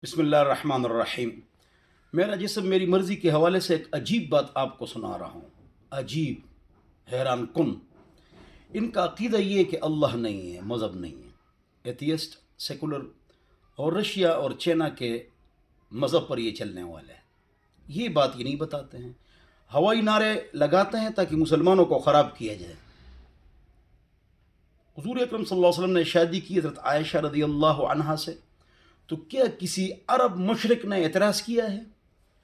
बिस्मिल्लाहिर्रहमानिर्रहीम। मेरा जिस्म मेरी मर्ज़ी के हवाले से एक अजीब बात आपको सुना रहा हूँ। अजीब, हैरान कुन। इनका अक़ीदा ये है कि अल्लाह नहीं है, मज़हब नहीं है। एथियस्ट, सेकुलर और रशिया और चाइना के मज़हब पर ये चलने वाले हैं। ये बात ये नहीं बताते हैं। हवाई नारे लगाते हैं ताकि मुसलमानों को ख़राब किया जाए। हुज़ूर अकरम सल्लल्लाहु अलैहि वसल्लम ने शादी की हज़रत आयशा रज़ियल्लाहु अन्हा से, तो क्या किसी अरब मुशरिक ने एतराज़ किया है?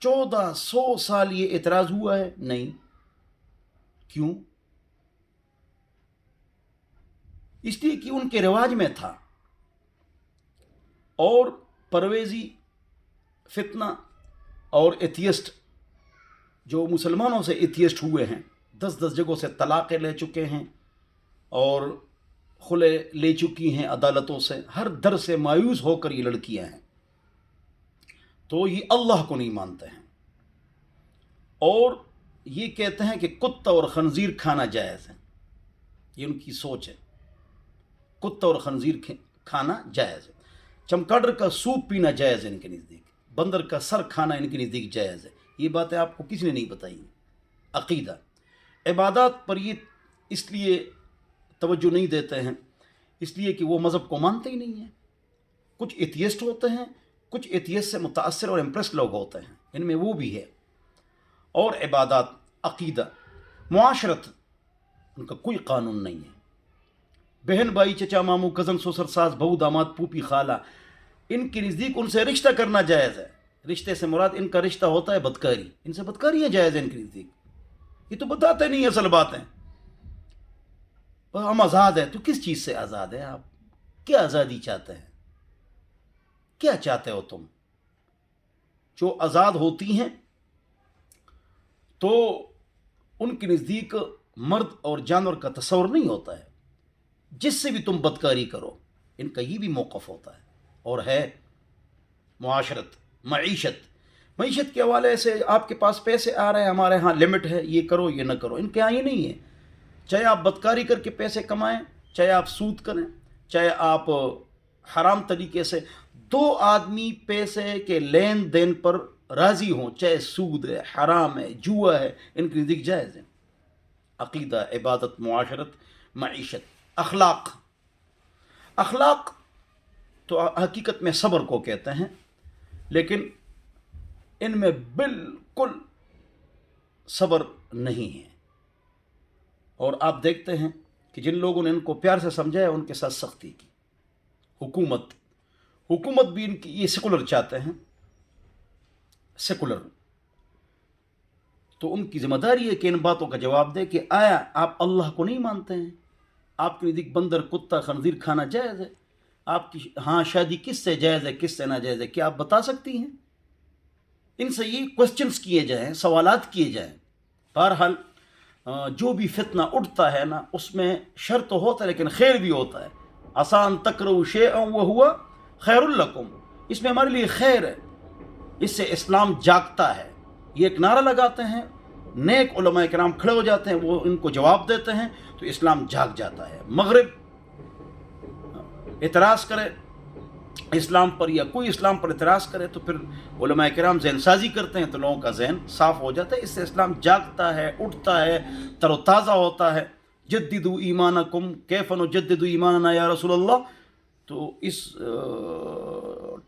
1400 साल ये एतराज़ हुआ है? नहीं। क्यों? इसलिए कि उनके रिवाज में था। और परवेज़ी, फितना और एथियस्ट जो मुसलमानों से एथियस्ट हुए हैं, 10-10 जगहों से तलाक़ें ले चुके हैं और खुले ले चुकी हैं अदालतों से, हर दर से मायूस होकर ये लड़कियां हैं, तो ये अल्लाह को नहीं मानते हैं और ये कहते हैं कि कुत्ता और खंजीर खाना जायज़ है। ये उनकी सोच है, कुत्ता और खंजीर खाना जायज़ है। चमगादड़ का सूप पीना जायज़ है इनके नज़दीक, बंदर का सर खाना इनके नज़दीक जायज़ है। ये बातें आपको किसी ने नहीं बताई। अक़ीदा, इबादत पर ये इसलिए तवज्जो नहीं देते हैं इसलिए कि वो मज़हब को मानते ही नहीं हैं। कुछ एथियस्ट होते हैं, कुछ एथियस्ट से मुतासर और इम्प्रेस लोग होते हैं, इनमें वो भी है। और इबादत, अक़ीदा, मुआशरत, उनका कोई कानून नहीं है। बहन भाई, चचा मामू, कज़न, ससुर, सास, बहू, दामाद, फूफी, खाला, इनके नज़दीक उनसे रिश्ता करना जायज़ है। रिश्ते से मुराद इनका रिश्ता होता है बदकारी, इनसे बदकारियाँ जायज़ है इनके नज़दीक। ये तो बताते नहीं असल बातें। हम आज़ाद है, तो किस चीज़ से आज़ाद है आप? क्या आज़ादी चाहते हैं? क्या चाहते हो तुम? जो आज़ाद होती हैं तो उनके नज़दीक मर्द और जानवर का तस्वर नहीं होता है। जिससे भी तुम बदकारी करो, इनका ये भी मौक़िफ़ होता है और है मुआशरत, मईशत। मईशत के हवाले से आपके पास पैसे आ रहे हैं, हमारे यहाँ लिमिट है, ये करो ये न करो। इनके यहाँ ये नहीं है। चाहे आप बदकारी करके पैसे कमाएं, चाहे आप सूद करें, चाहे आप हराम तरीके से, दो आदमी पैसे के लेन देन पर राज़ी हों, चाहे सूद है, हराम है, जुआ है, इनकी नज़दीक जायज़ है। अक़ीदा, इबादत, मुआशरत, मईशत। अखलाक, अखलाक तो हकीकत में सब्र को कहते हैं, लेकिन इनमें बिल्कुल सब्र नहीं है। और आप देखते हैं कि जिन लोगों ने इनको प्यार से समझाया उनके साथ सख्ती की। हुकूमत, हुकूमत भी इनकी ये सेकुलर चाहते हैं, सेकुलर, तो उनकी जिम्मेदारी है कि इन बातों का जवाब दे कि आया आप अल्लाह को नहीं मानते हैं? आपके नज़दीक बंदर, कुत्ता, खंजीर खाना जायज़ है? आपकी हाँ शादी किससे जायज़ है, किससे ना जायज़ है, क्या आप बता सकती हैं? इनसे ये क्वेश्चंस किए जाएं, सवालात किए जाएं। बहरहाल जो भी फितना उठता है ना, उसमें शर तो होता है लेकिन खैर भी होता है। आसान तकरहू शैअन व हुवा खैरुल लकुम, इसमें हमारे लिए खैर है, इससे इस्लाम जागता है। ये एक नारा लगाते हैं, नेक उलमा किराम खड़े हो जाते हैं, वो इनको जवाब देते हैं, तो इस्लाम जाग जाता है। मगरिब एतराज़ करे इस्लाम पर या कोई इस्लाम पर एतराज़ करे तो फिर उलमा किराम ज़हन साजी करते हैं, तो लोगों का जहन साफ़ हो जाता है। इससे इस्लाम जागता है, उठता है, तरोताज़ा होता है। जद्दिदू ईमानकुम कैफ़ नुजद्दिदु ईमानना या रसूलल्लाह। तो इस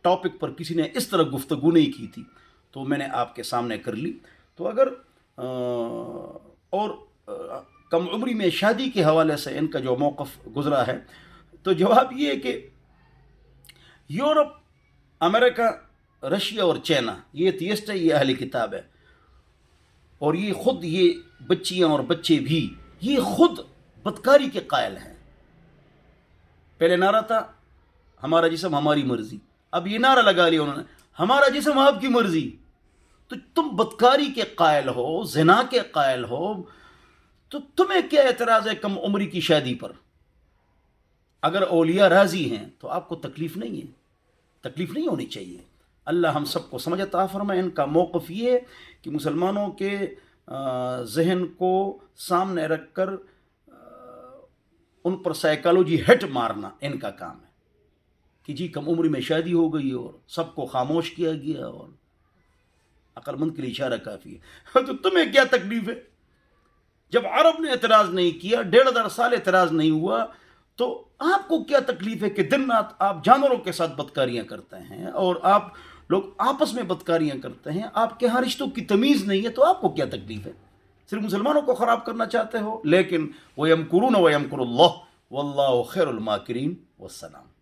टॉपिक पर किसी ने इस तरह गुफ्तगू नहीं की थी, तो मैंने आपके सामने कर ली। तो अगर कम उम्री में शादी के हवाले से इनका जो मौक़िफ़ गुज़रा है, तो जवाब ये है कि यूरोप, अमेरिका, रशिया और चाइना ये एथियस्ट है, ये अहले किताब है, और ये ख़ुद ये बच्चियाँ और बच्चे भी ये ख़ुद बदकारी के कायल हैं। पहले नारा था हमारा जिस्म हमारी मर्ज़ी, अब ये नारा लगा लिया उन्होंने हमारा जिस्म आपकी मर्ज़ी। तो तुम बदकारी के कायल हो, ज़िना के कायल हो, तो तुम्हें क्या एतराज़ है कम उम्री की शादी पर? अगर औलिया राज़ी हैं तो आपको तकलीफ़ नहीं है, तकलीफ़ नहीं होनी चाहिए। अल्लाह हम सबको समझ अता फरमाए। इनका मौक़िफ़ ये है कि मुसलमानों के जहन को सामने रख कर उन पर साइकोलॉजी हिट मारना इनका काम है کہ جی کم عمری میں شادی ہو گئی اور سب کو خاموش کیا گیا اور عقل مند کے لیے اشارہ کافی ہے. تو تمہیں کیا تکلیف ہے؟ جب عرب نے اعتراض نہیں کیا، 1500 سال اعتراض نہیں ہوا، تو آپ کو کیا تکلیف ہے کہ دن رات آپ جانوروں کے ساتھ بدکاریاں کرتے ہیں اور آپ لوگ آپس میں بدکاریاں کرتے ہیں، آپ کے ہاں رشتوں کی تمیز نہیں ہے، تو آپ کو کیا تکلیف ہے؟ صرف مسلمانوں کو خراب کرنا چاہتے ہو. لیکن وَيَمْكُرُونَ وَيَمْكُرُ اللَّهُ وَاللَّهُ خَيْرُ الْمَاكِرِينَ. والسلام.